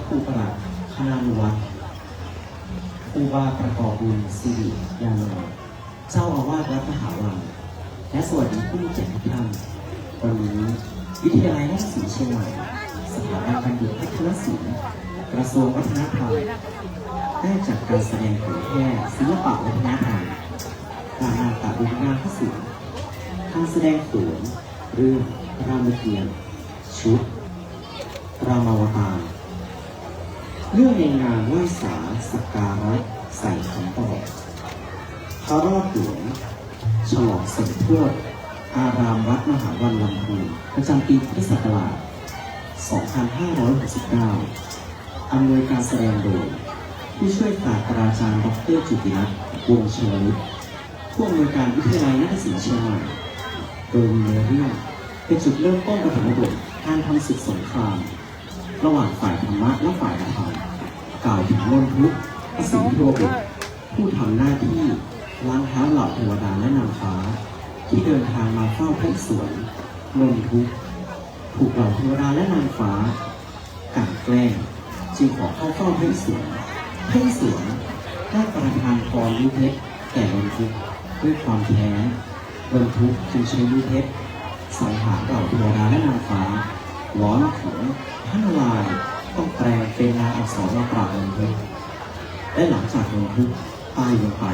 ครูประหลัดคณานุวัฒน์ครูบาประกอบบุญสิริยานนท์เจ้าอาวาสวัดมหาวังและสวัสดีผู้มีเกียรติทุกท่านวันนี้วิทยาลัยนาฏศิลป์เชียงใหม่สถาบันบัณฑิตพัฒนศิลป์กระทรวงวัฒนธรรมได้จัดการแสดงเผยแพร่ศิลปะวัฒนธรรมการนาฏศิลป์งานพระศิลป์การแสดงโขนเรื่องรามเกียรติ์ชุดรามาวตารเรื่องในงานไหว้สาสักการะใส่คำตอบพระรอดหลวงฉลองสมโภชอารามวัดมหาวันลำพูนประจำปีพุทธศักราช 2569 อำนวยการแสดงโดยผู้ช่วยศาสตราจารย์ดร.จุตินัท วงศ์ชลวิทย์ผู้อำนวยการวิทยาลัยนาฏศิลป์เชียงใหม่โดยมีเรื่องเป็นจุดเริ่มต้นปฐมบทการทำศึกสงครามระหว่างฝ่ายธรรมะและฝ่ายอธรรมกล่าวถึงมนทุกข์อสิโทบุตรผู้ทำหน้าที่ล้างเท้าเหล่าเทวดาและนางฟ้าที่เดินทางมาเฝ้าพระสวนมนทุกข์ถูกเหล่าเทวดาและนางฟ้ากลั่นแกล้งจึงขอเข้าเฝ้าพระสวนได้ประทานพรยุเพชรแก่มนทุกข์ด้วยความแค้นมนทุกข์จึงใช้ยุเพชรสังหารเหล่าเทวดาและนางฟ้าล้อมถึงพระนารายณ์ต้องแปลงเป็นลายอักษรมาปราบมนทุกข์และหลังจากมนทุกข์ตายลงไป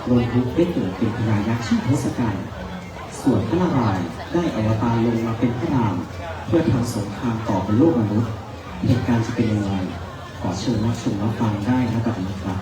มนทุกข์ได้เกิดเป็นพญายักษ์ชื่อทศกัณฐ์ส่วนพระนารายณ์ได้อวตารลงมาเป็นพระรามเพื่อทำสงครามต่อบนโลกมนุษย์เหตุการณ์จะเป็นอย่างไรขอเชิญรับชมรับฟังได้นะบัดนี้ครับ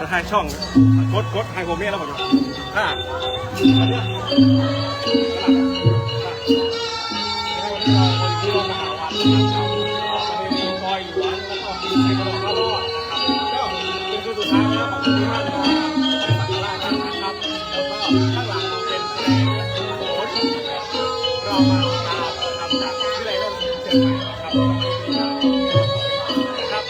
จะถ่ายช่องกดถ่ายผมเนี่ยแล้วผมจะอันเนี้ยที่เรามาหาวันนะครับมีคอยอยู่วันแล้วก็มีใครก็รอดก็เป็นตัวสุดท้ายแล้วของที่ห้าจะมาสักการะท่านนะครับแล้วก็ข้างหลังเราเป็นเพลงโอ้ยเรามาตามทำจากที่ไรเราเชียงใหม่นะครับ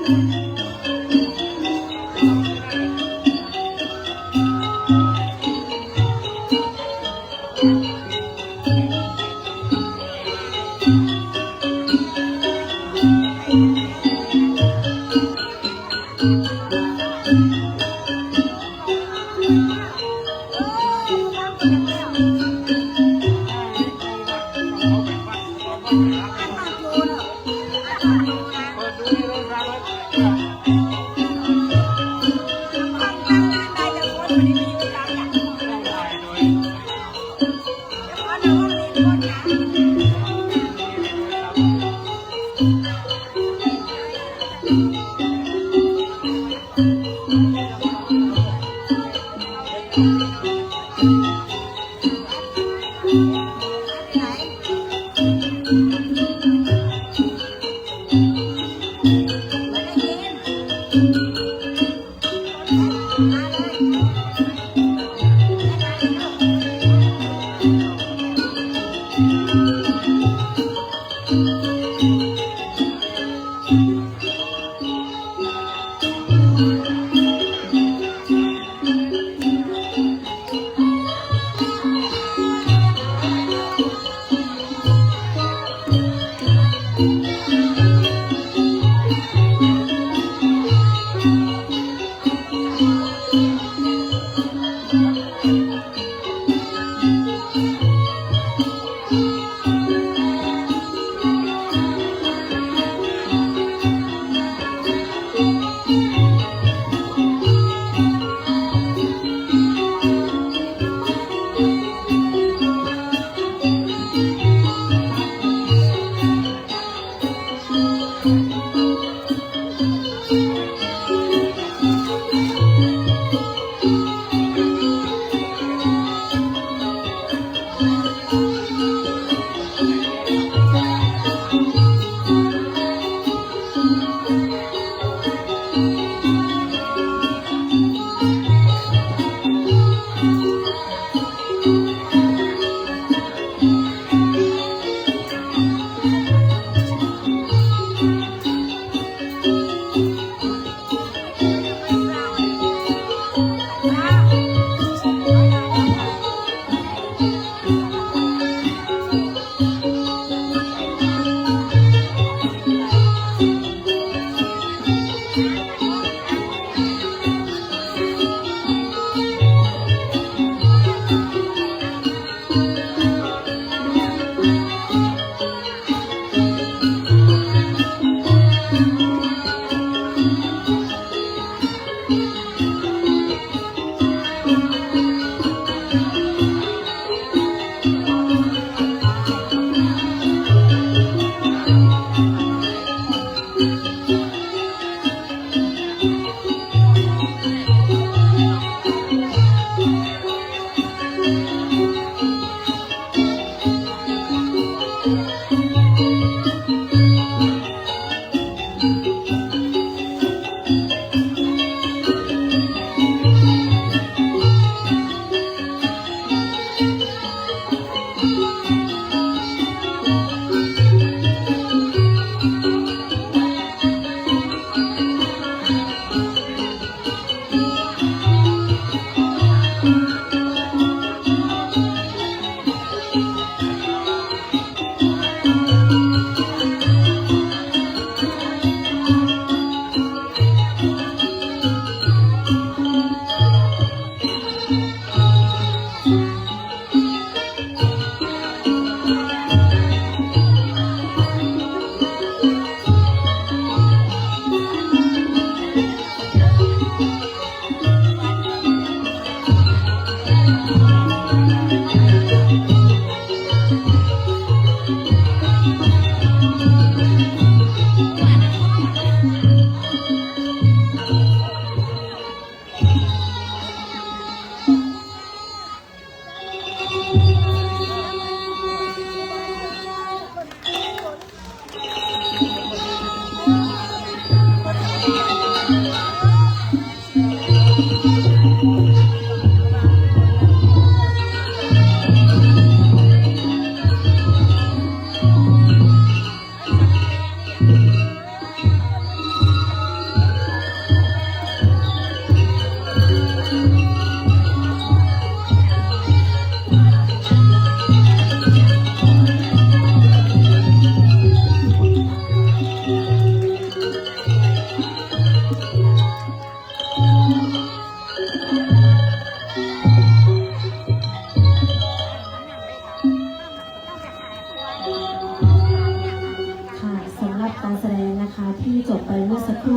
ข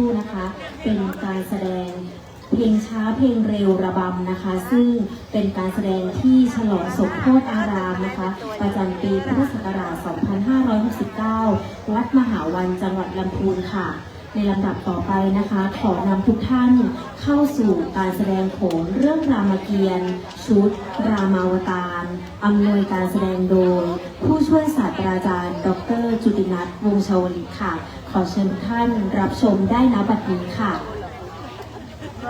รู่นะคะ เป็นการแสดงเพลงช้าเพลงเร็วระบำนะคะ ซึ่งเป็นการแสดงที่ฉลองสมโภชอารามนะคะ ประจำปีพุทธศักราช 2569 วัดมหาวันจังหวัดลำพูนค่ะ ในลำดับต่อไปนะคะ ขอนำทุกท่านเข้าสู่การแสดงโขนเรื่องรามเกียรติ์ชุด รามาวตารอำนวยการแสดงโดย ผู้ช่วยศาสตราจารย์ ดร.จุตินัท วงศ์ชวลิตค่ะ ขอเชิญทุกท่านรับชมได้ณบัดนี้ค่ะ ข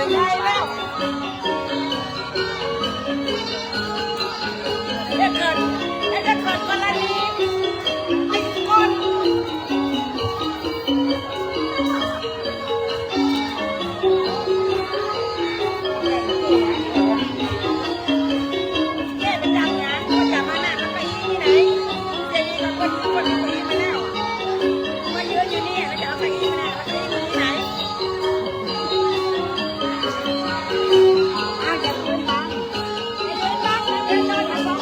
เป็นไงแล้วจะเกิดกรณีไอ้คนเนี่ยเป็นดังงานก็จะมาหน้ามันไปที่ไหนเดี๋ยวนี้เราก็ยืนคนที่มาแล้วมายืนอยู่นี่แล้วจะเอาไปที่ไหนเอาไปที่ไหนอ้าวอย่าเดินบังอย่าเดินบังอย่าเดินบัง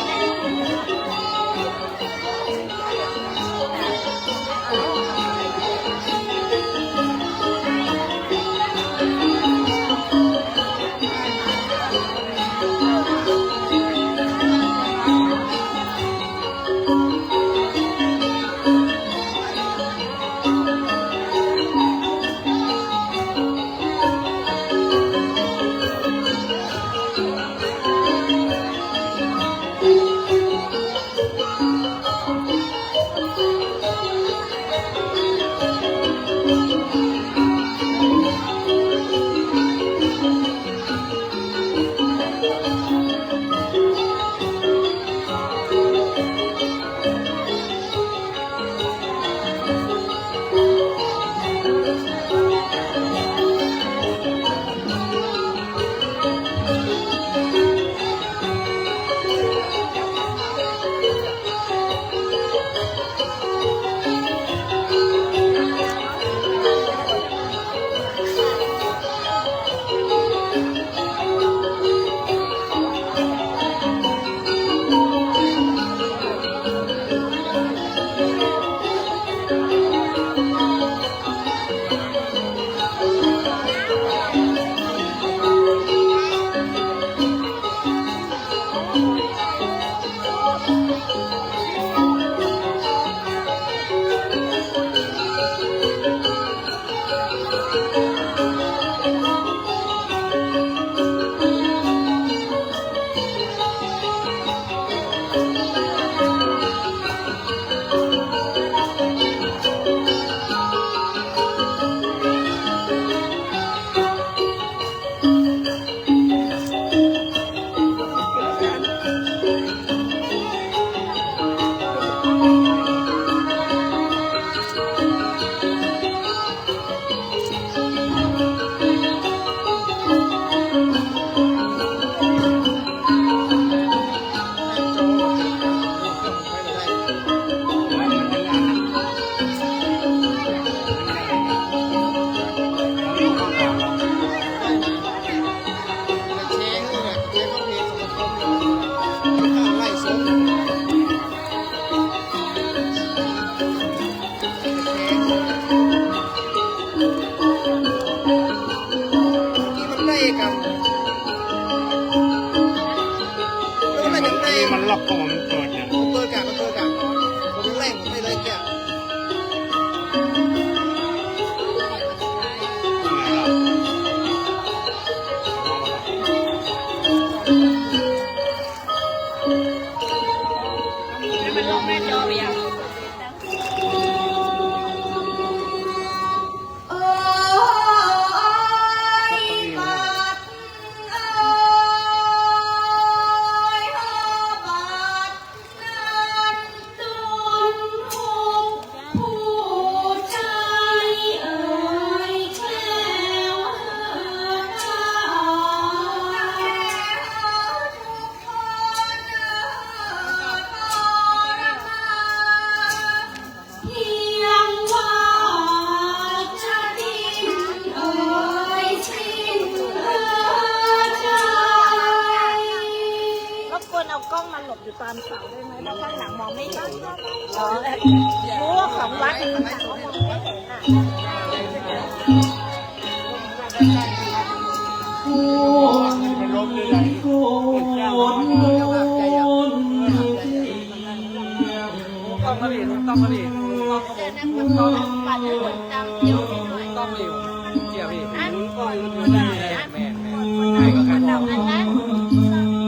มันล็อกของมันเกิดเนี่ย tôi cả tôi lạnh tôi lấy kẹo มันลงแม่จอไปยัง เอากล้องมาหลบอยู่ตามเสาได้ไหมเพราะข้างหลังมองไม่เห็นรู้ว่าของวัดข้างหลังมองไม่เห็นต้องมาดิต้องมาดิต้องมาดิต้องมาดิเกี่ยวพี่ก็อยู่ได้แม่ใครก็ใครบอก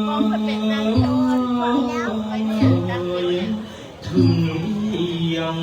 มองมันเป็นนางโจรความยาวไปเนี่ยดังเลย ถึงยัง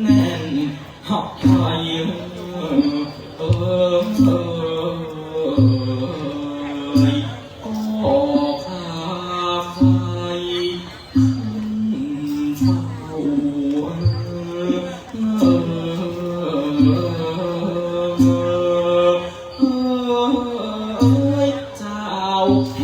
แน่นหักไทยก็ขาไฟขึ้นเฝ้าเจ้าเท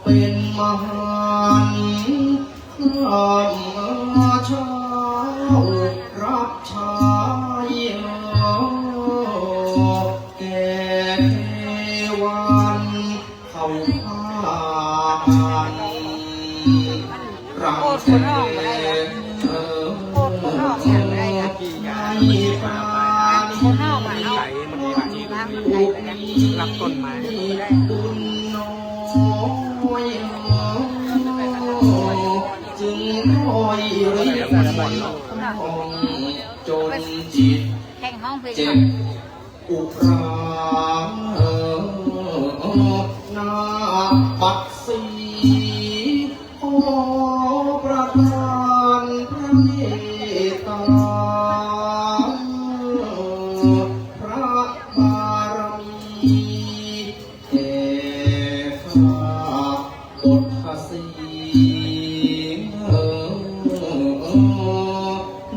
เป็นมหันต์ข้ามเช้ารับใช้แก่เทวันเข้าผ่านรังแสงไม่ปราณีรับต้นไม้ บุญน้อยจึงคอยรีบจนจิต แข่งห้องเพลง เจ็บอุราหน้าปักสีขอประทานพระเมตตาพระบารมีแก่ข้าพุทธศี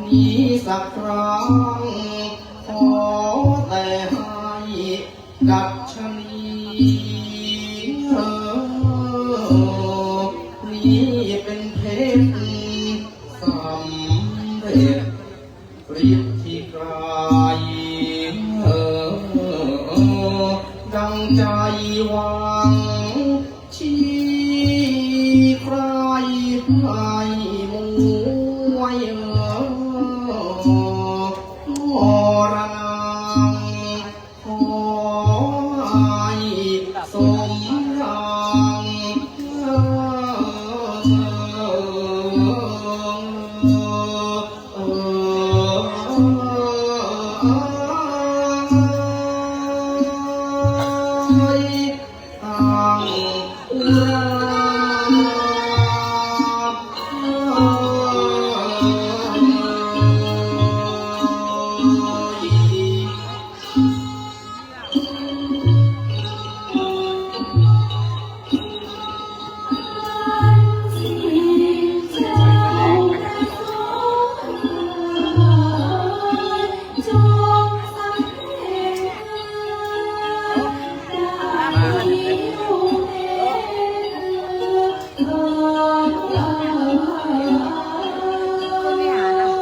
นี้สักครั้งขอแต่ให้ดัชนีนี้เป็นเพชรสำเร็จฤทธิ์ที่ไกลดังใจหวังชี้ใครให้มวยรนังขอให้สมรัง ไม่หาแล้ว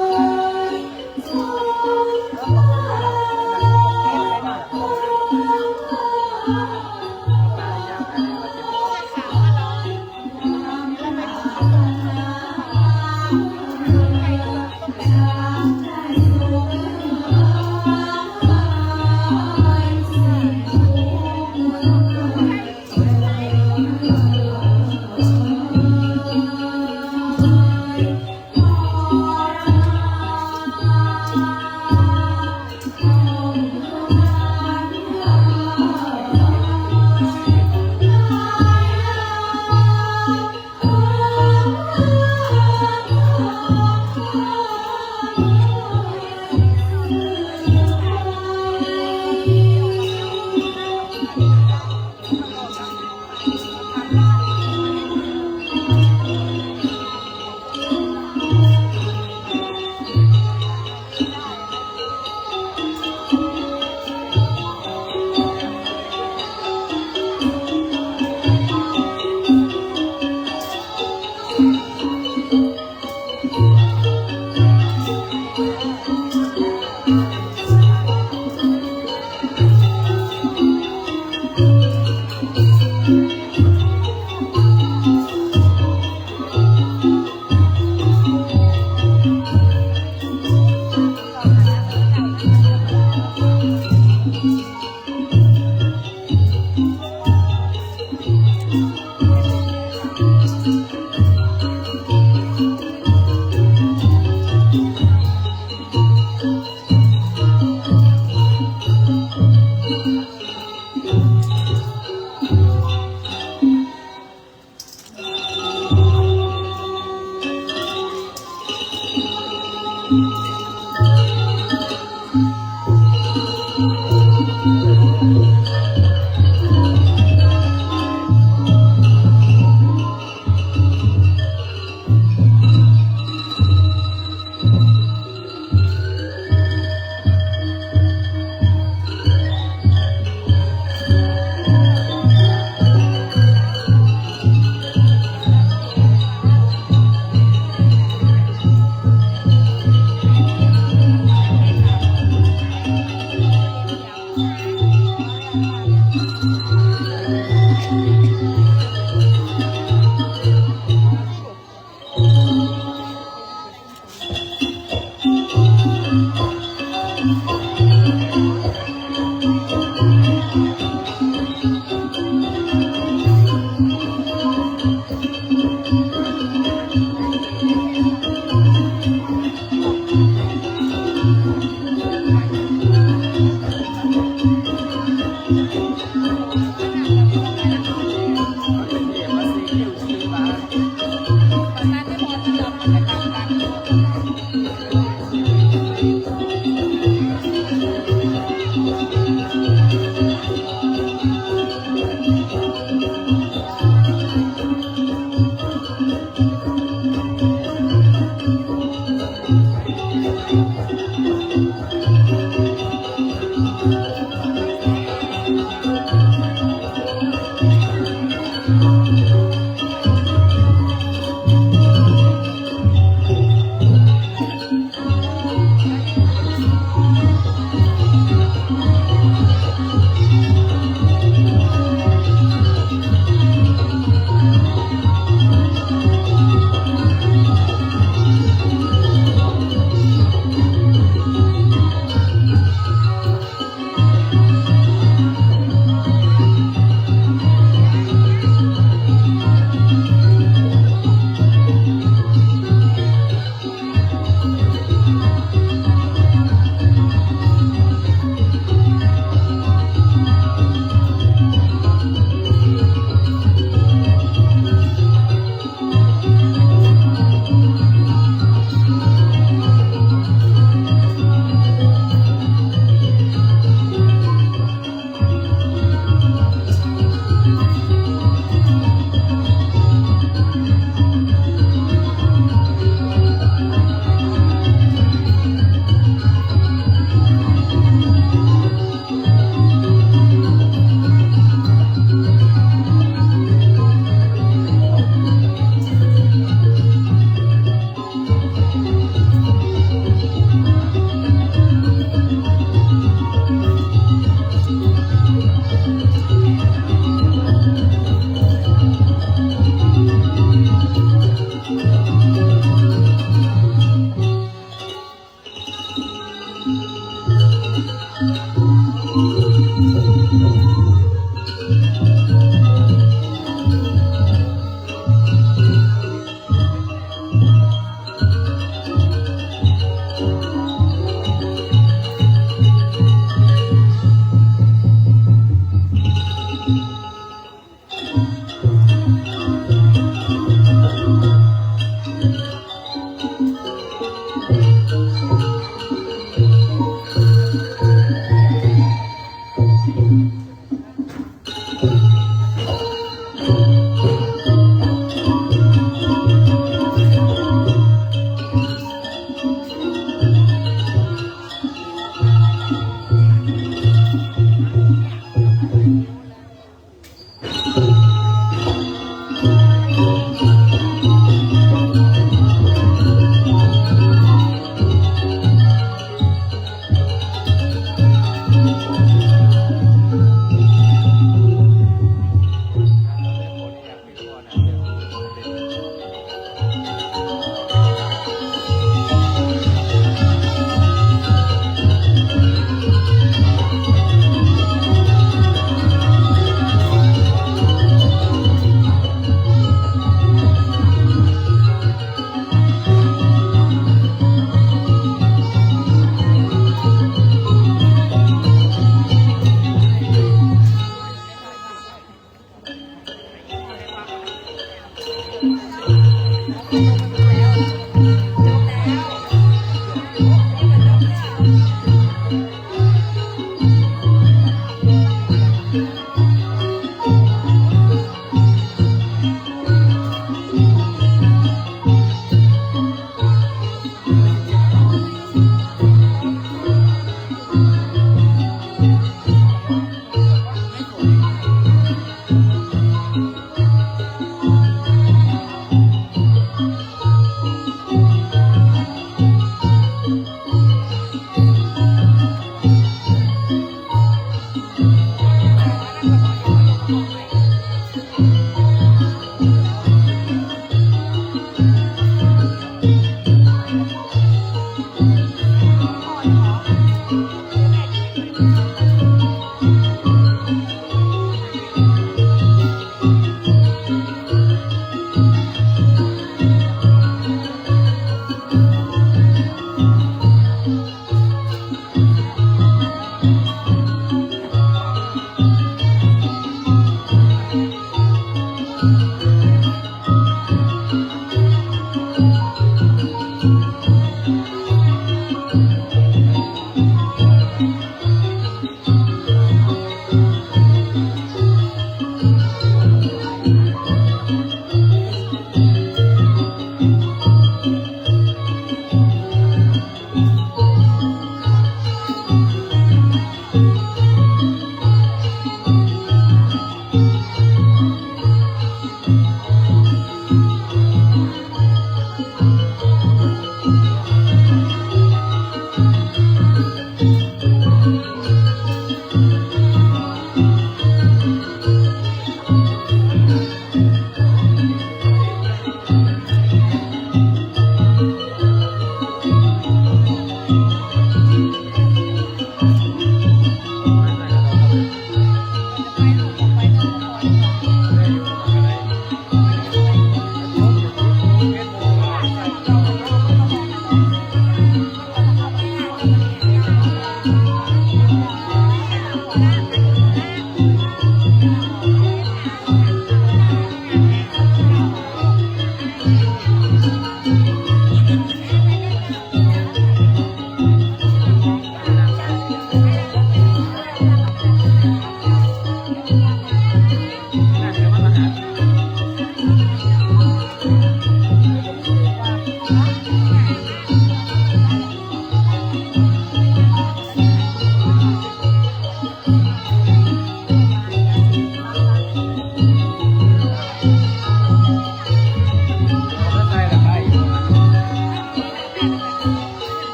ค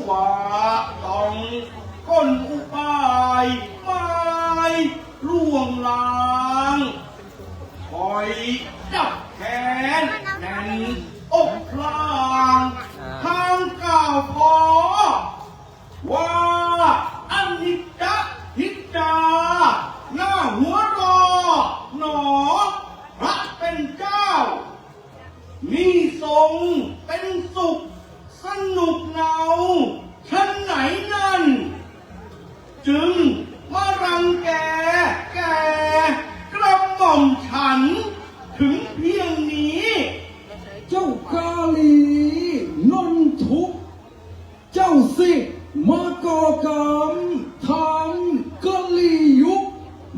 ว่าต้องก้นอุบายไม่ล่วงลางคอยจับแขนแน่นอกพลางทางก้าวพอว่าอันนิจจทิจจาหน้าหัวรอหนอพระเป็นเจ้ามีทรงเป็นสุขสนุกเนาชั้นไหนนั่นจึงมารังแกกระหม่อมฉันถึงเพียงนี้ เจ้ากาลีนนทุกข์เจ้าสิมาก่อกรรมทำกะลียุค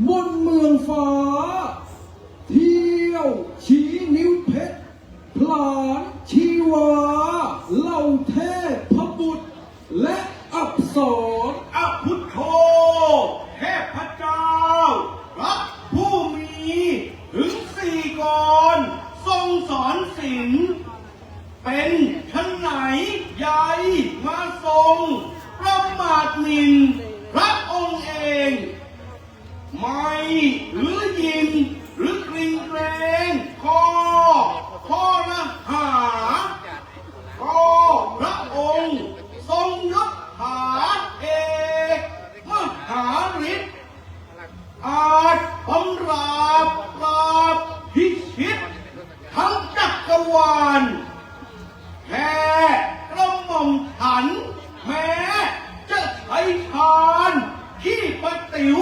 บนเมืองฟ้า เที่ยวชี้นิ้วเพชรพลานชีวาเหล่าเทพบุตรและอัปสร อพุทโธเทพเจ้าพระผู้มีถึงสี่กรทรงสอนศีลเป็นชั้นไหนใหญ่มาทรงประมาทหมิ่นพระองค์เองไม่หรือยินหรือเกรงเกรงข้อละหาก็พระองค์ทรงยกหาเอกมหาฤทธิ์อาจบำราบปราบพิชิตทั้งจักรวาลแค่กระหม่อมฉันแม้จะใช้ทานขี้ประติ๋ว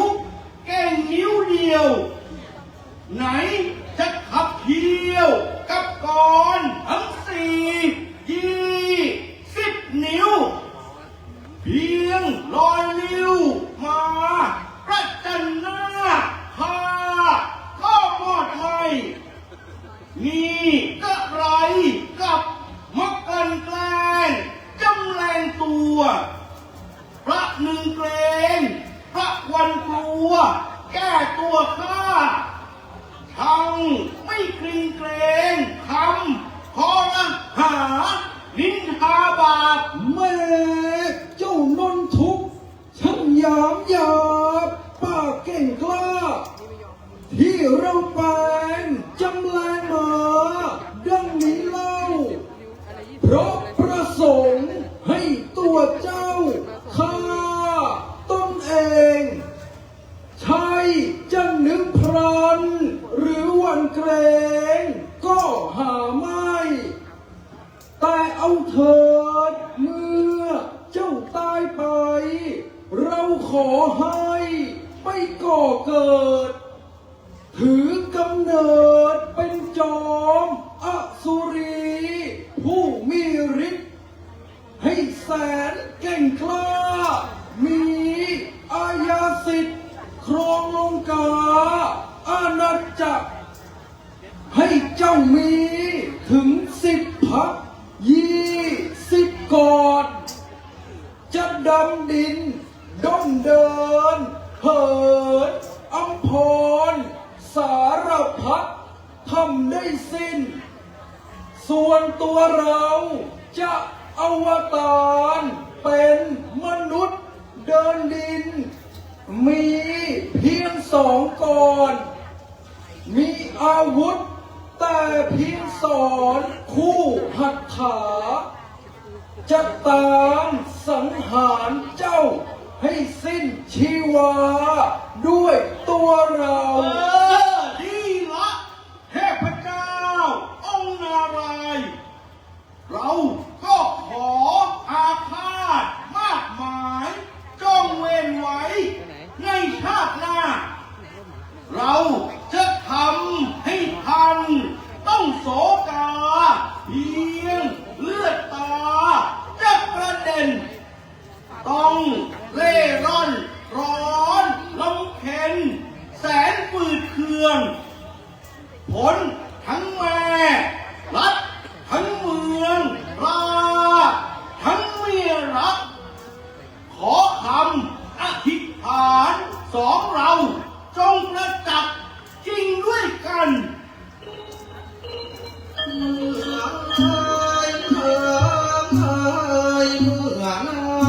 เก่งนิ้วเดียวไหนจะขับเคี่ยวกับกรทั้ง20 นิ้วเพียงลอยลิ้วมาประจันหน้าข้าก็หมดไม่นี่ก็ไรกับมักกันแกล้งจำแรงตัวพระหนึ่งเกรงพระวันกลัวแก้ตัวข้าทั้งไม่เกรงเกรงคำขอละหานินทาบาป แม่เจ้านนทุกข์ช่างหยามหยาบป้าเก่งกล้า ที่เราแปลงจำแรงมาดังนี้เล่า เพราะประสงค์ให้ตัวเจ้าฆ่าตนเอง ใช่จะนึกพรันหรือหวันเกรงก็หาไม่ แต่เอาเถิดเมื่อเจ้าตายไป เราขอให้ไปก่อเกิด ถือกำเนิดเป็นจอมอสุรี ผู้มีฤทธิ์ให้แสนเก่งกล้า มีอาญาสิทธิ์ครองลงกาอาณาจักร ให้เจ้ามีถึง10 พรรค20 กรจะดำดินด้นเดินเหินอัมพรสารพัดทำได้สิ้น ส่วนตัวเราจะอวตารเป็นมนุษย์เดินดิน มีเพียง2 กร มีอาวุธแต่เพียงสอนคู่หัตถา จะตามสังหารเจ้าให้สิ้นชีวาด้วยตัวเรา ดีละเทพเจ้าองค์นารายณ์เราก็ขออาฆาตมากมายจ้องเวรไว้ในชาติหน้า เราจะทำให้ทันต้องโศกาเพียงเลือดตาจะกระเด็น ต้องเล่ร่อนร้อนลำเค็นแสนฝืดเคืองผลทั้งแม่รัดทั้งเมืองราทั้งเมียรัก ขอคำอธิษฐาน2 เราจงประจักษ์จริงด้วยกัน เมืองเมืองเมือง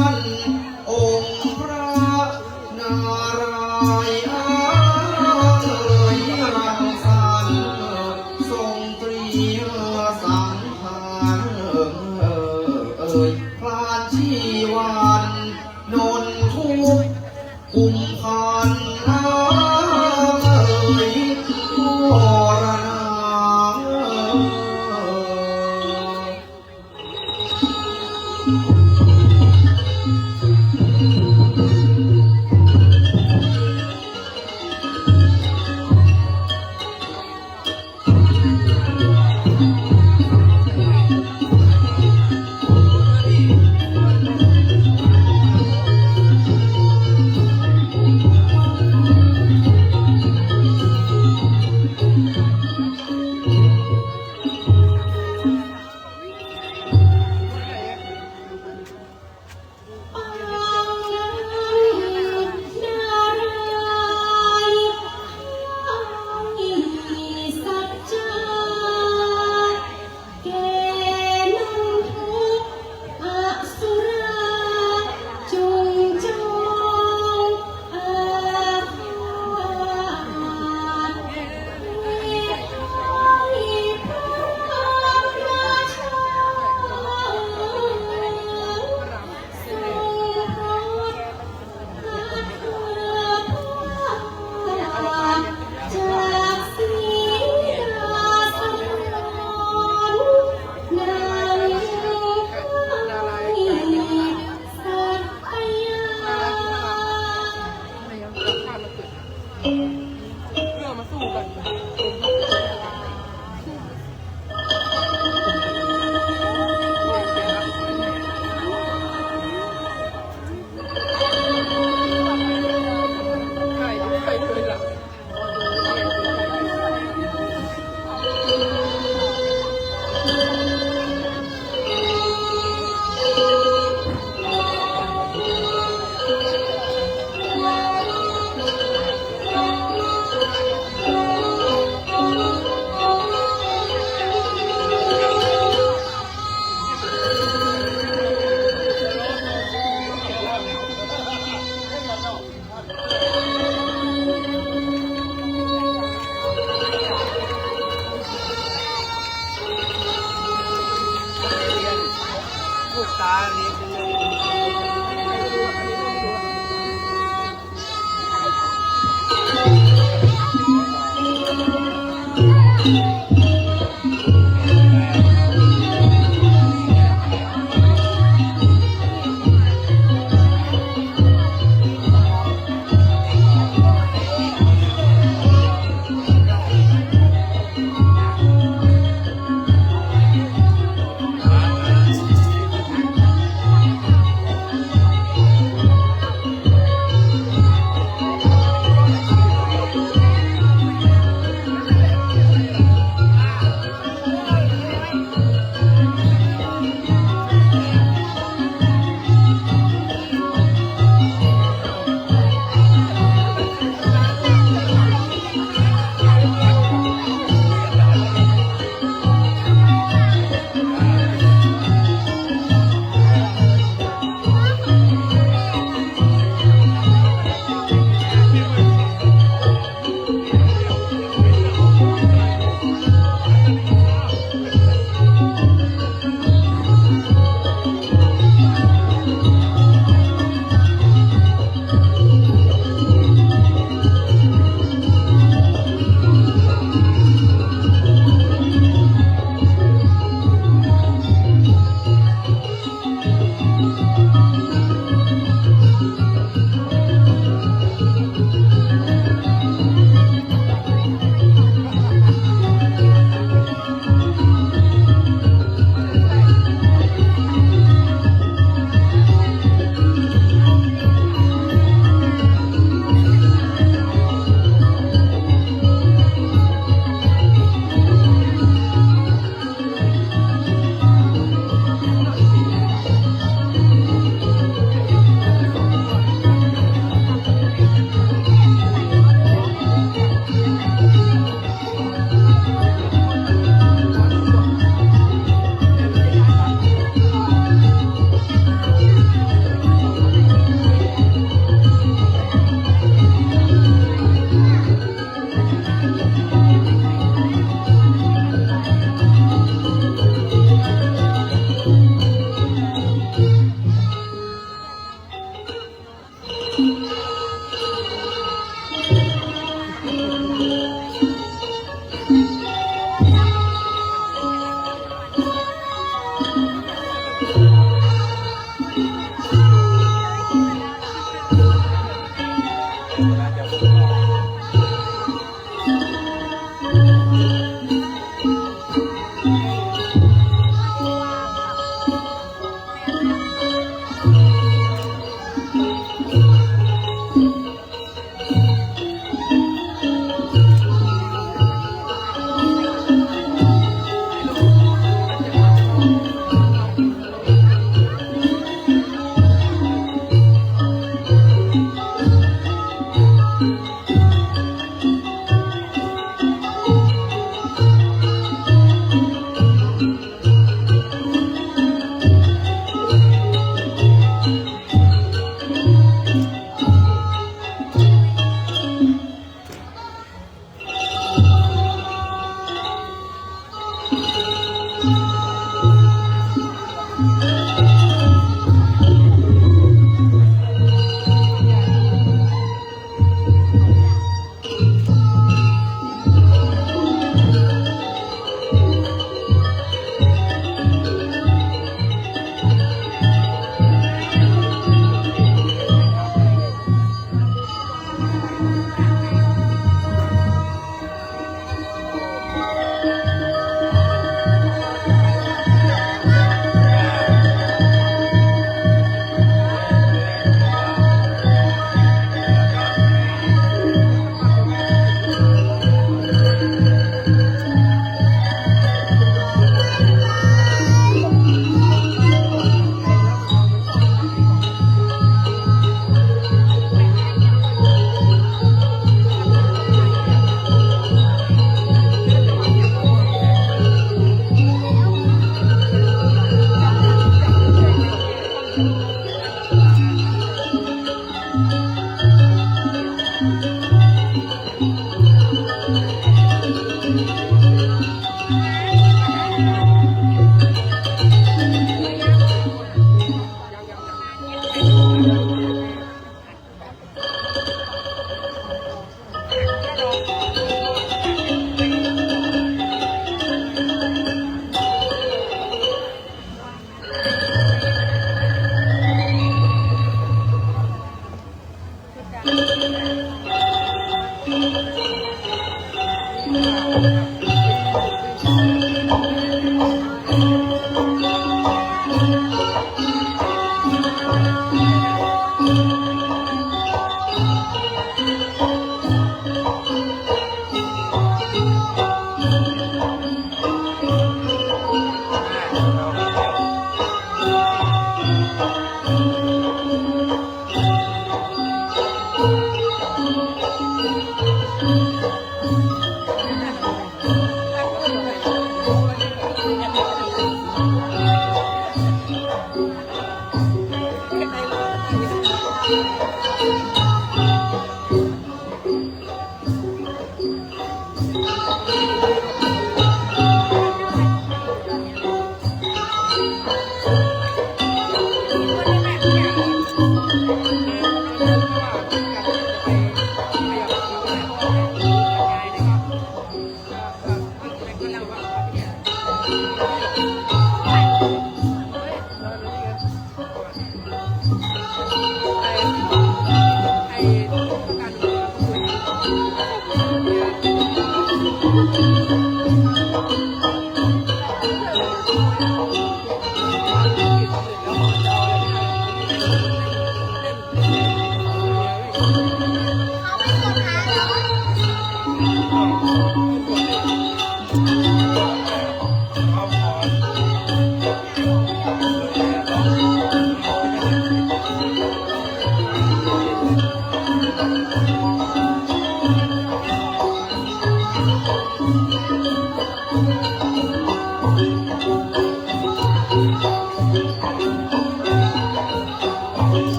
โ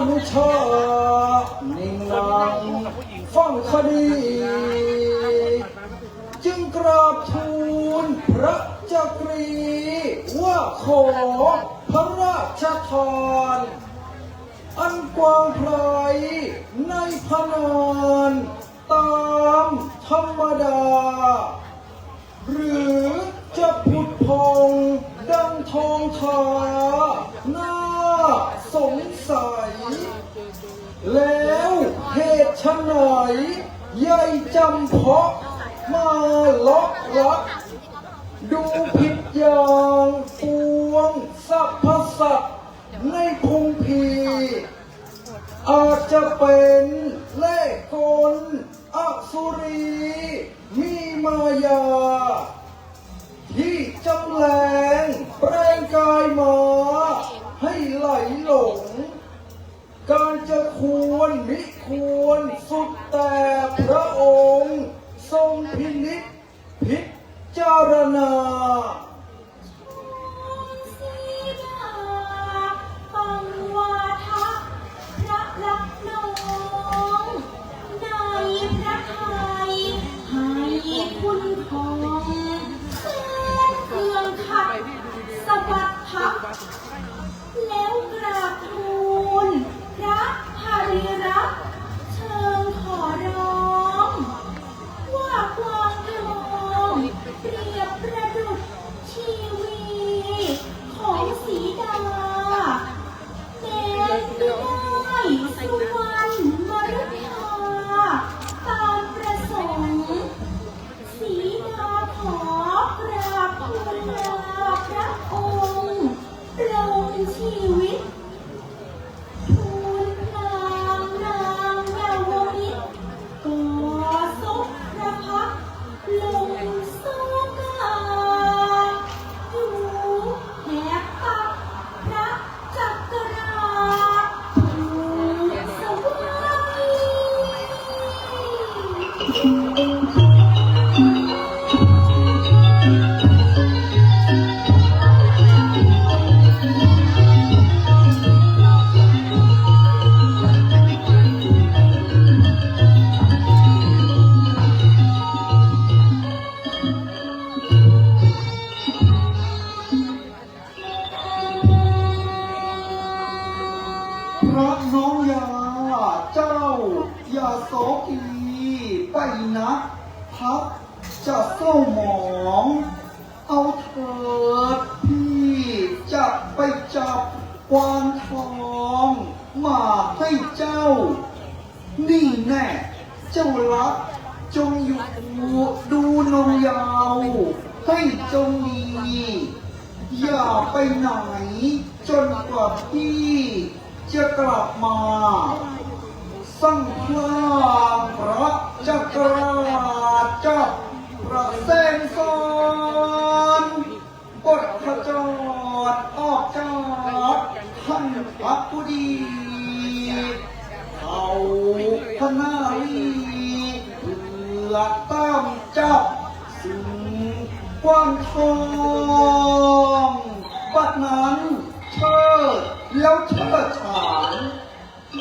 นุชานิ่งนังฟังคดี จึงกราบทูลพระจักรีว่าขอพระราชทานอันกว้างไพรในพระนานตามธรรมดา หรือจะผุดพองดังทองคาน่าสงสัย แล้วเหตุไฉนยายจำเพาะมาล็อกลักดูผิดอย่างปวงสรรพสัตว์ในพงพีอาจจะเป็นเล่ห์กลอสุรีมีมายา ที่จำแรงแปลงกายมาให้ไหลหลง การจะควรมิควรสุดแต่พระองค์ทรงพินิจพิจารณา ฟังวาทะพระรักน้องในพระทัยให้คุณของแสนเครื่องขัดสะบัดทับแล้วกราบทูลพระภริรักษ์เชิญขอร้องว่ากวางทองเปรียบประดุจชีวีของสีดาแม้ไม่ได้สุวรรณมฤทธาตามประสงค์สีดาขอกราบทูลลาพระองค์ปลงชีวิตทูลนางนาวนิชก่อศพพระพักตร์ลงโศกาอยู่แหกปักพระจักราถูกสวายพระน้องยาเจ้าอย่าโศกีไปนะพักจะเศร้าหมองเอาเถิดพี่จะไปจับกวางทองมาให้เจ้า นี่แน่เจ้ารักจงอยู่ดูนมยาวให้จงดีอย่าไปไหนจนกว่าพี่จะกลับมาสั่งพลางพระจักราชจับประเสนสอนบทขจรออกจากท่านพระผู้ดีเขาพนาลีเพื่อตามจับซึ่งกวางทองบัดนั้นเชิดแล้วเชิดฉาน เ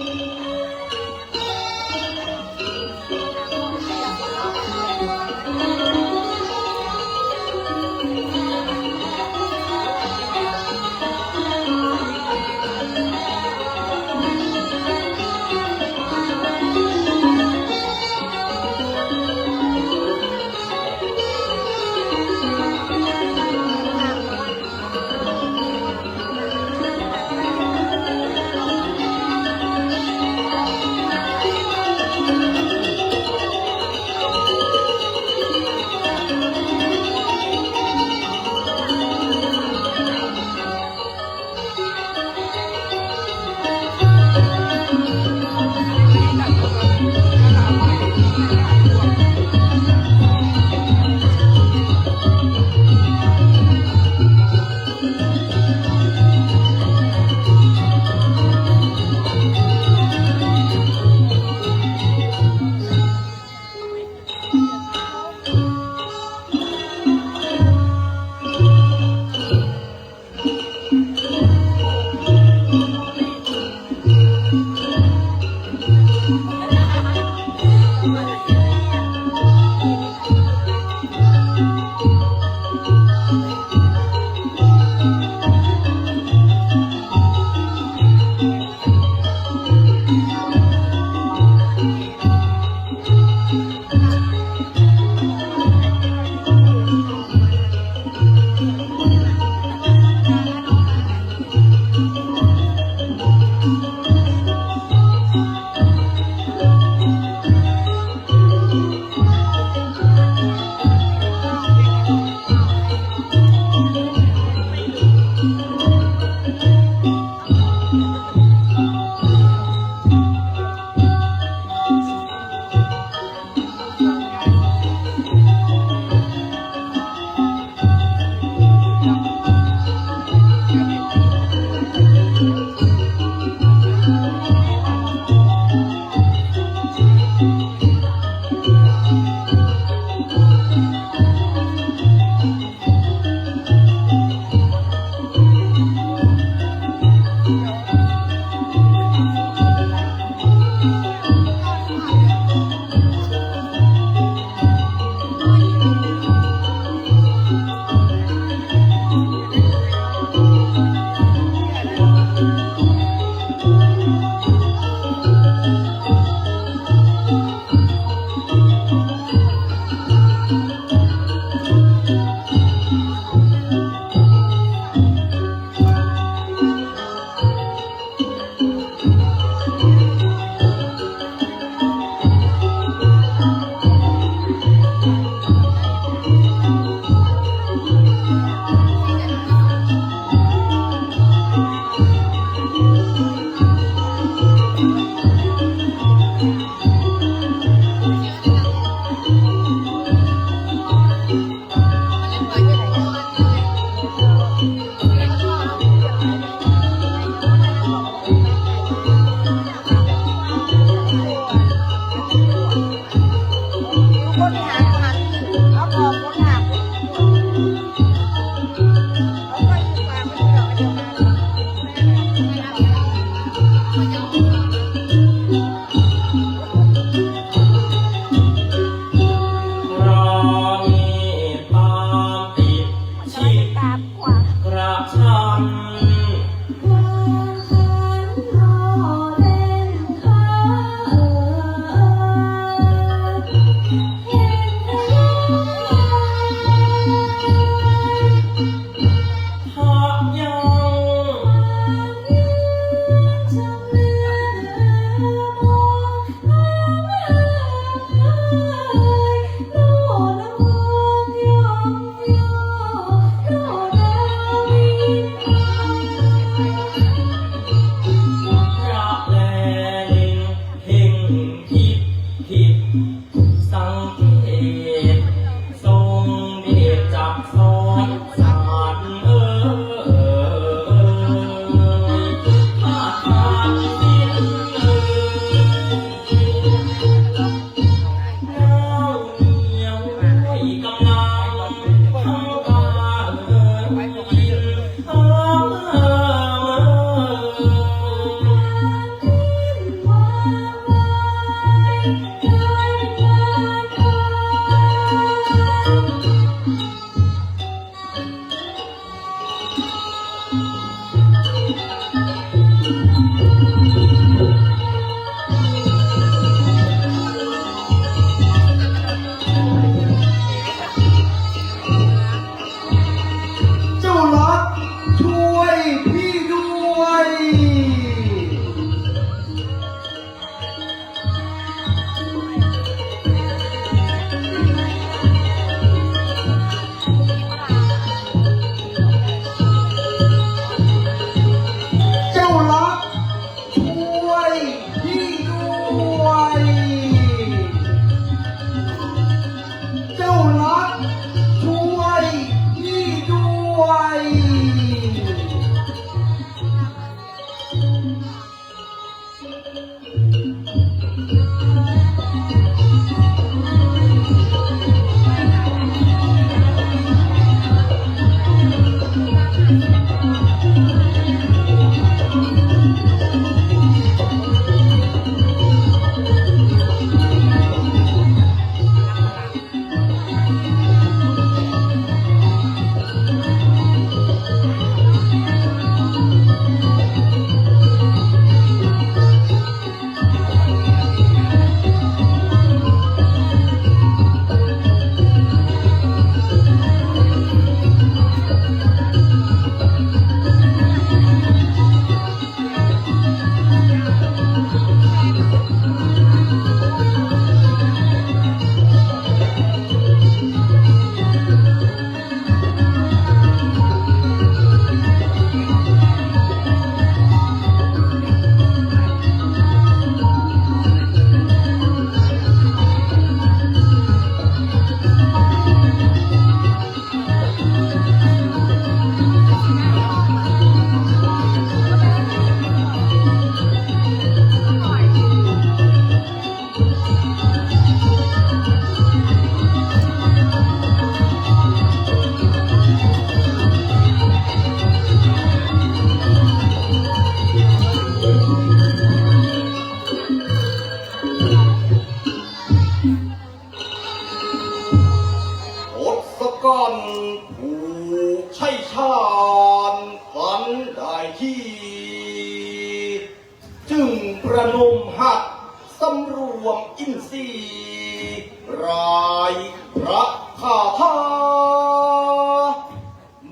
สำรวมอินทรีย์รายพระคาถา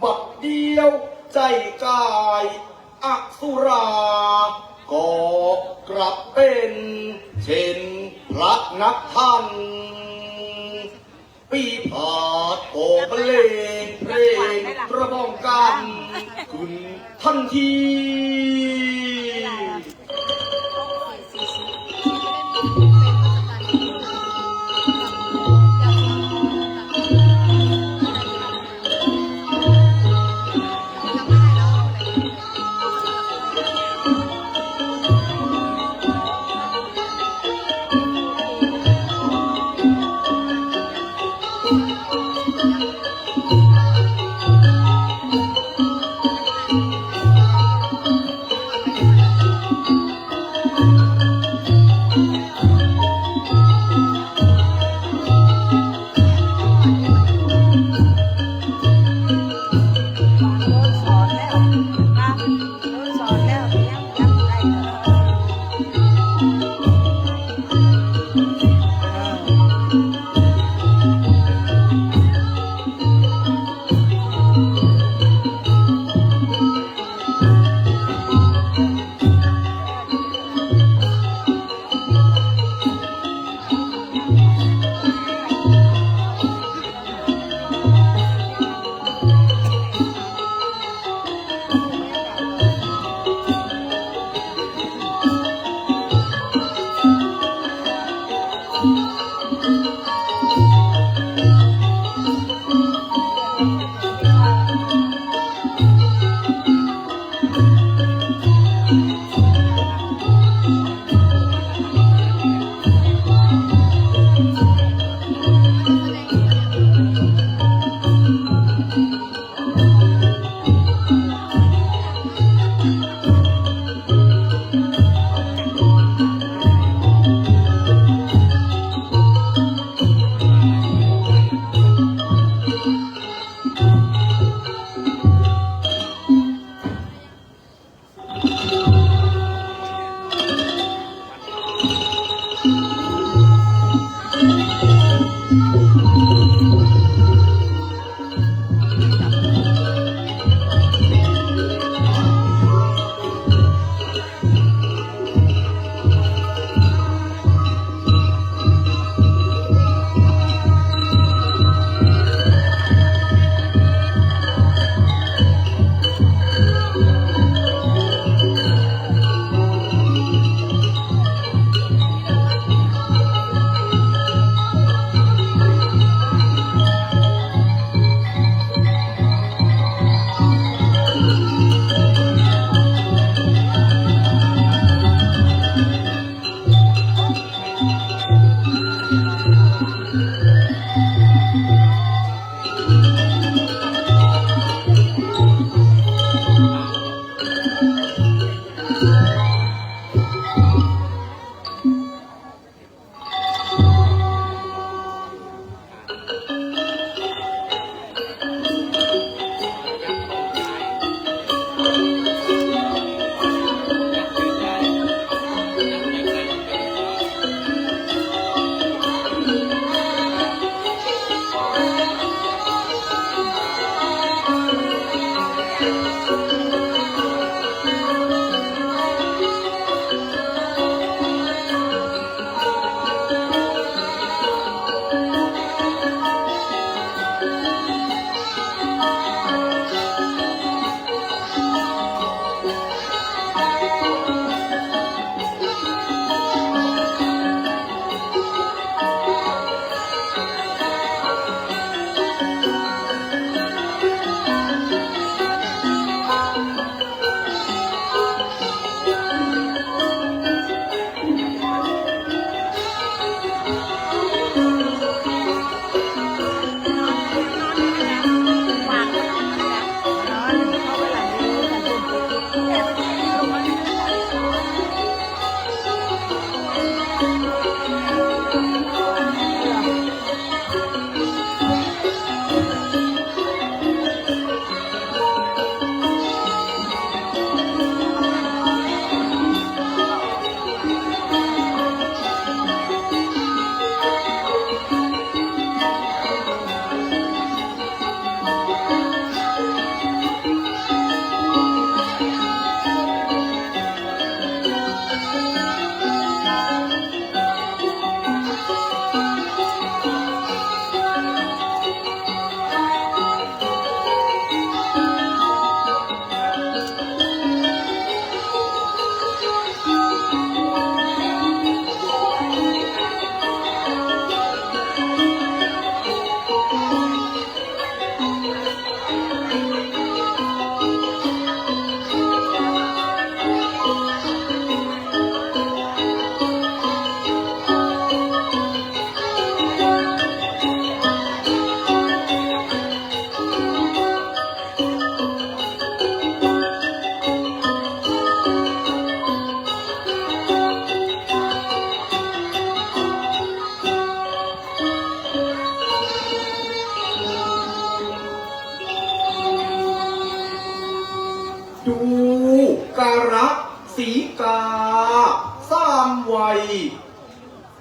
บัดเดียวใจกายอสุราก็กลับเป็นเช่นพระนักท่านปีผาดโอบเลงเพลงกระบองกันขึ้นทันที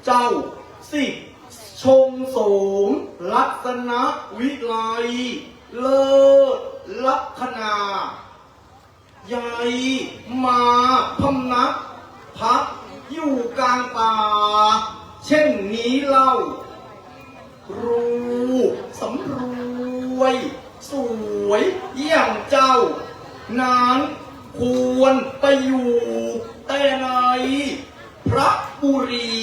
เจ้าสิชมโสมลักษณะวิไลเลิศลักษณาใหญ่มาพำนักพักอยู่กลางป่าเช่นนี้เล่ารู้สำรวยสวยอย่างเจ้านั้นควรไปอยู่แต่ในพระบุรี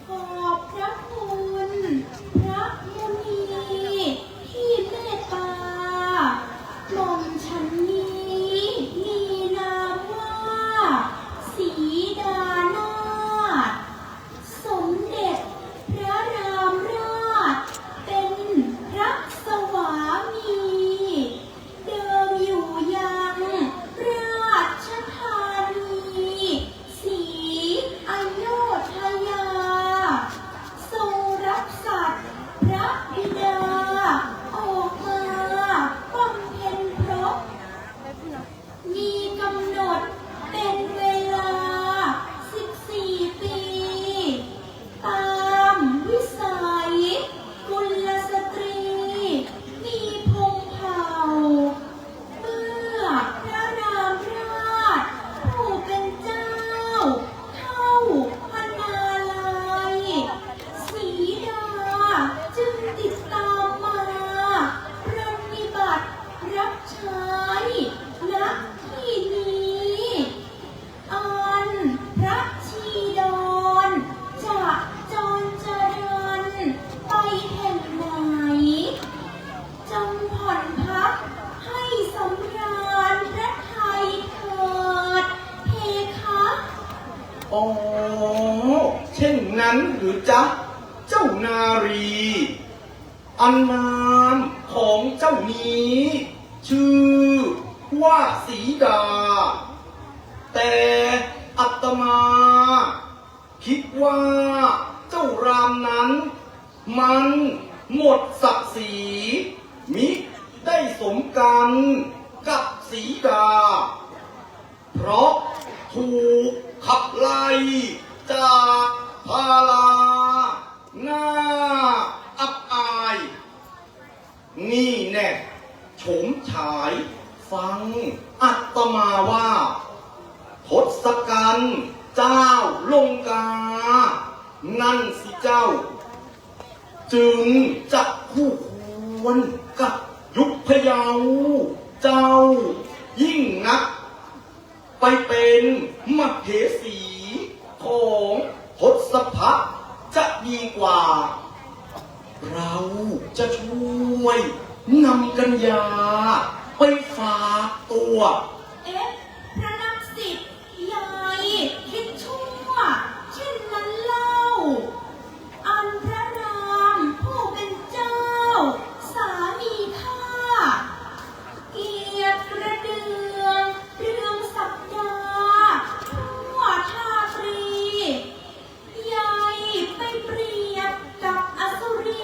ขอบพระคุณพระมุนีที่เมตตาหม่อมฉันนี้มีนามว่าสีดานาถสมเด็จพระรามราชเป็นพระสวามี เดิมอยู่ยังราชธานีศรีอยุธยาทรงรับสัตย์พระบิดาออกมาบำเพ็ญพรตมีกำหนดเป็นเวลา14 ปี ตามวิสัยกุลสตรี มีพงเผ่า เมื่อพระรามราชผู้เป็นเจ้าเข้าพนาลัยสีดาจึงติดตามมาปรนนิบัติรับใช้ณที่นี้อันพระชีดรจะจรจรันไปแห่งไหนจงผ่อนพักให้สำราญพระไทยเถิดเพคะ อ๋อ เช่นนั้นหรือจ๊ะ เจ้านารี อันนามของเจ้านี้ ชื่อว่าสีดา แต่อัตมา คิดว่าเจ้ารามนั้น มันหมดศักดิ์ศรีมิได้สมกันกับสีดา เพราะถูกขับไล่จากพาลาหน้าอับอาย นี่แน่โฉมฉายฟังอัตมาว่าทศกัณฐ์เจ้าลงกา นั่นสิเจ้า จึงจะคู่ควรกับยุคพยาวเจ้ายิ่งนัก ไปเป็นมเหสีของทศพัฒน์จะดีกว่า เราจะช่วยนำกัญญาไปฝากตัว เอ๊ะ พระนักสิทธิ์ใหญ่คิดชั่วเช่นนั้นเล่า อันพระรามผู้เป็นเจ้า สามีข้า เกียรติกระเดืองเรืองศักดาทั่วทาตรีใหญ่ไปเปรียบกับอสุรี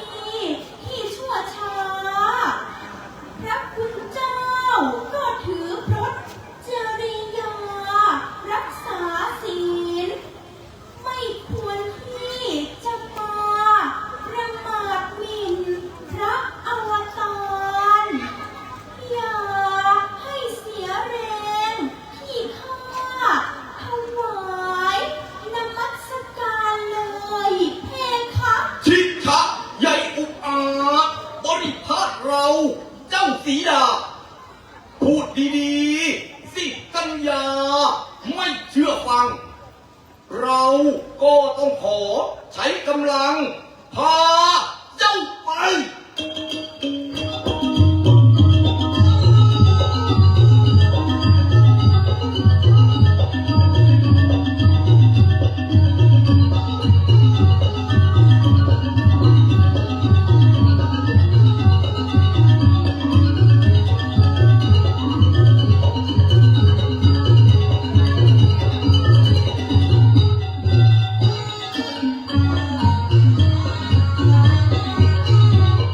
ที่ชั่วช้า พระคุณเจ้าก็ถือพรตจริยา รักษาศีล ไม่ควรที่จะมาประมาทหมิ่นพระอวตารอย่าให้เสียแรงที่ข้าถวายนมัสการเลยเพคะ ชิชะใหญ่อุกอาจบริพาทเราเจ้าสีดา พูดดีๆ สิกัญญาไม่เชื่อฟัง เราก็ต้องขอใช้กำลัง พาเจ้าไป พ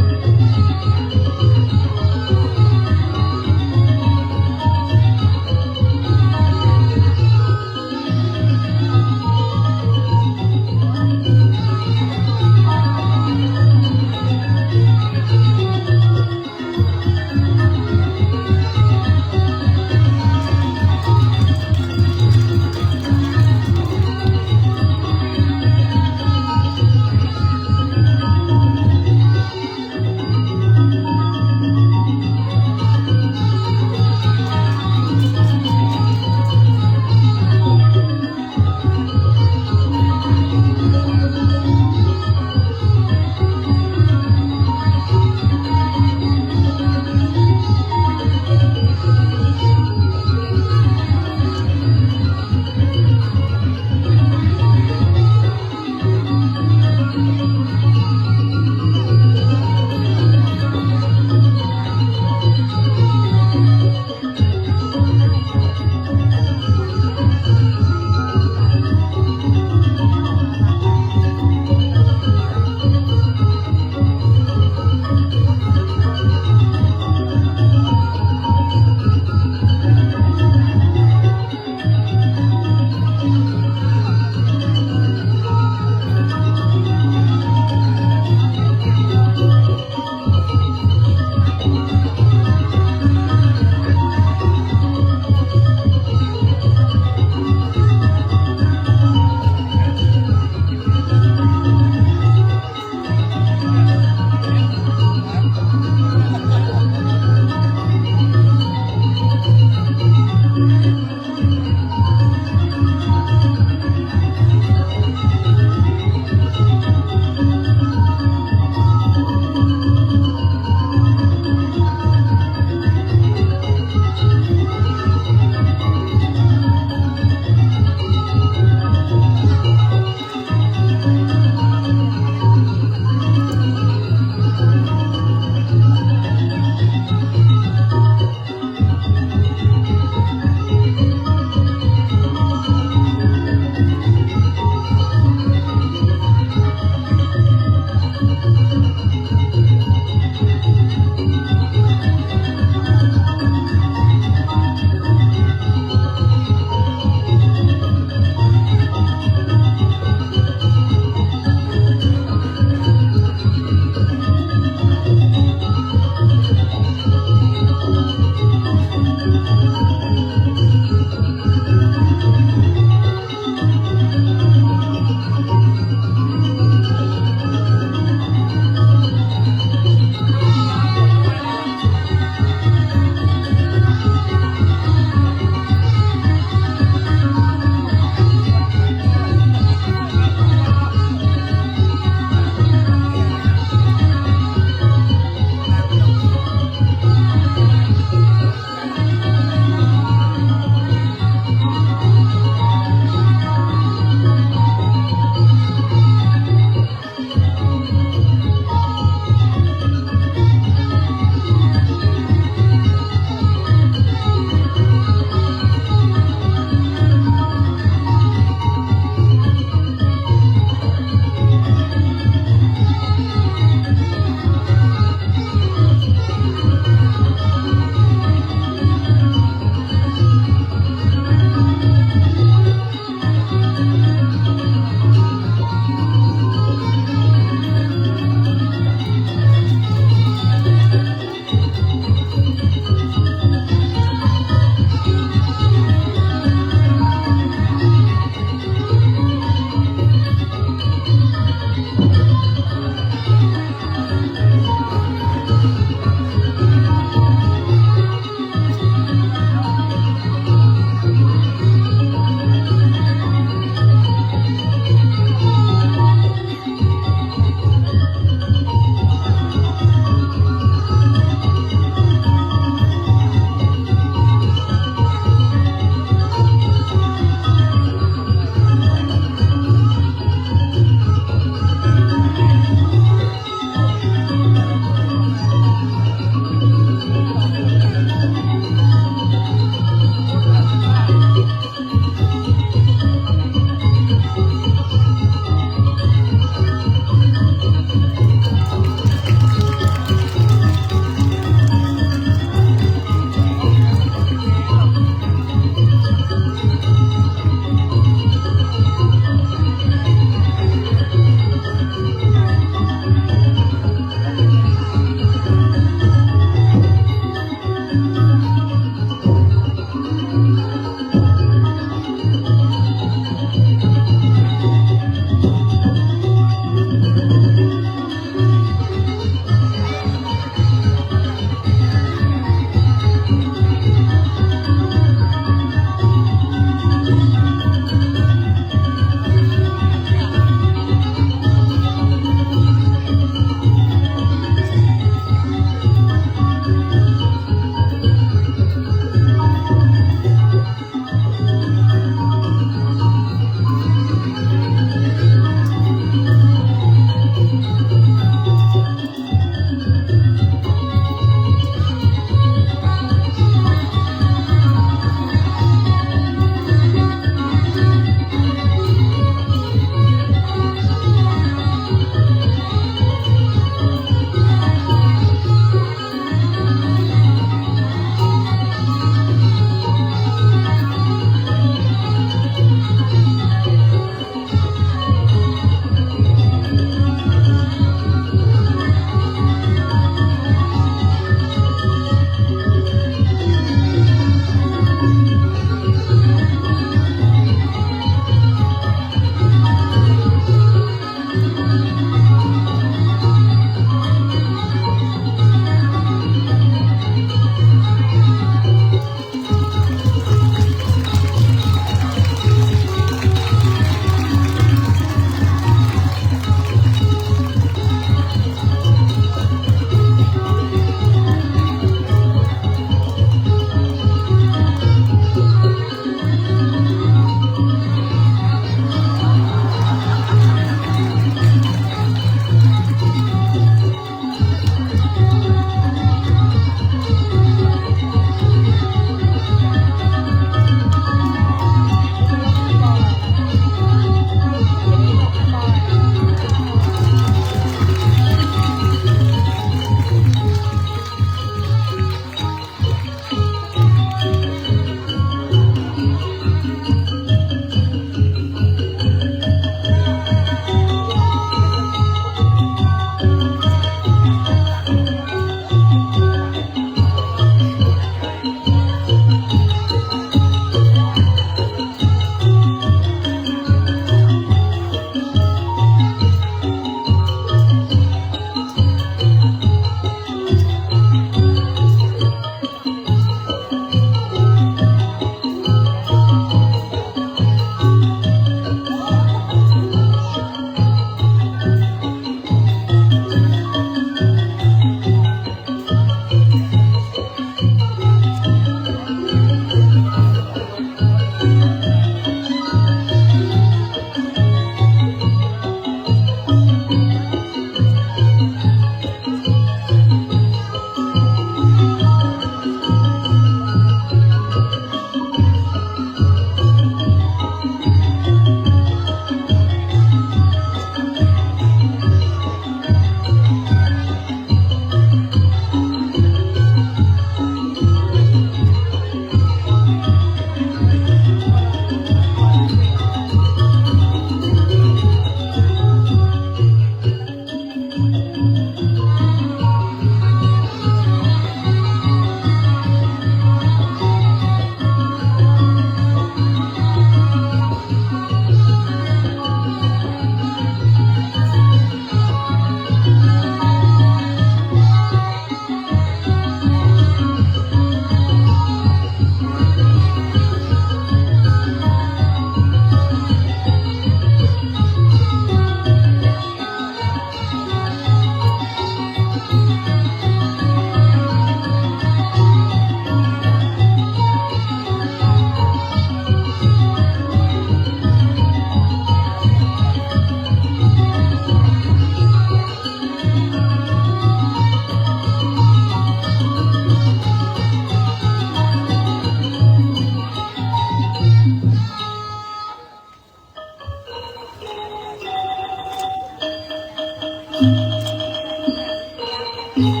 เ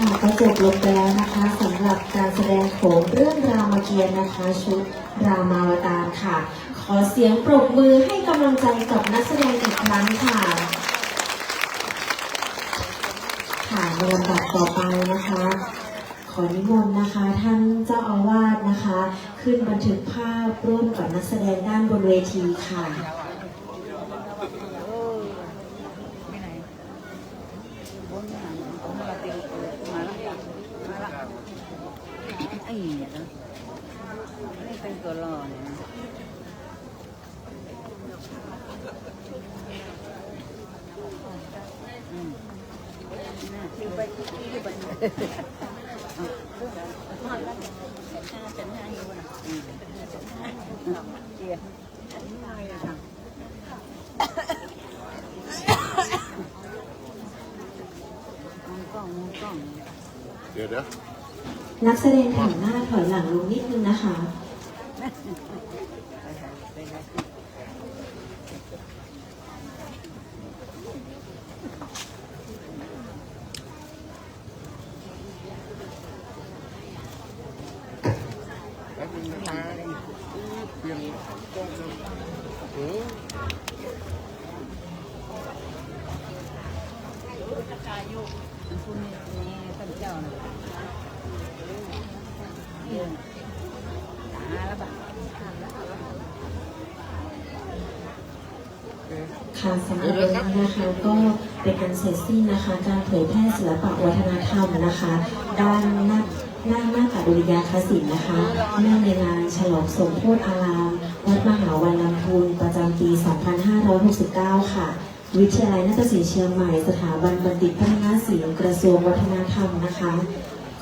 ค่ะก็จบลงไปแล้วนะคะสำหรับการแสดงโขนเรื่องรามเกียรติ์นะคะชุดรามาวตารค่ะ ขอเสียงปรบมือให้กำลังใจกับนักแสดงอีกครั้งค่ะค่ะในลำดับต่อไปนะคะ ขอนิมนต์นะคะท่านเจ้าอาวาสนะคะ ขึ้นบันทึกภาพร่วมกับนักแสดงด้านบนเวทีค่ะ ไอ้เนี่ยนะนี่เป็นตัวรอเนี่ยนะไปที่บันทึกฉันให้อยู่นะเจียกล้อง เดี๋ยว นักแสดงแถวหน้าถอยหลังลงนิดนึงนะคะ เปลี่ยนกล้องเออ คุณนี่ท่านเจ้านะตาแล้วแบบ ค่ะสำหรับวันนี้นะคะก็เป็นการเสร็จสิ้นนะคะ การเผยแพร่ศิลปะวัฒนธรรมนะคะ ด้านหน้าตาดุริยางคศิลป์นะคะเนื่องในงานฉลองสมโภชอารามวัดมหาวันลำพูนประจำปี 2569 ค่ะ วิทยาลัยนาฏศิลป์เชียงใหม่สถาบันบัณฑิตพัฒนาศิลป์กระทรวงวัฒนธรรมนะคะ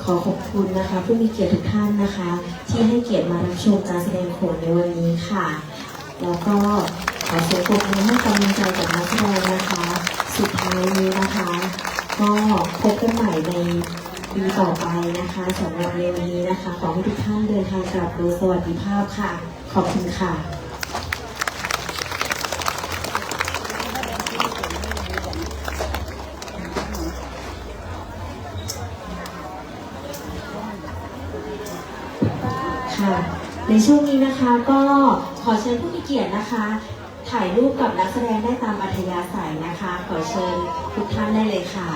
ขอขอบคุณนะคะผู้มีเกียรติทุกท่านนะคะ ที่ให้เกียรติมารับชมการแสดงโขนในวันนี้ค่ะ แล้วก็ขอเสียงปรบมือให้กำลังใจกับนักแสดงนะคะ สุดท้ายนี้นะคะ ก็พบกันใหม่ในปีต่อไปนะคะสำหรับในวันนี้นะคะ ขอให้ทุกท่านเดินทางกลับโดยสวัสดิภาพค่ะ ขอบคุณค่ะ ค่ะ ในช่วงนี้นะคะก็ขอเชิญผู้มีเกียรตินะคะ ถ่ายรูปกับนักแสดงได้ตามอัธยาศัยนะคะ ขอเชิญทุกท่านได้เลยค่ะ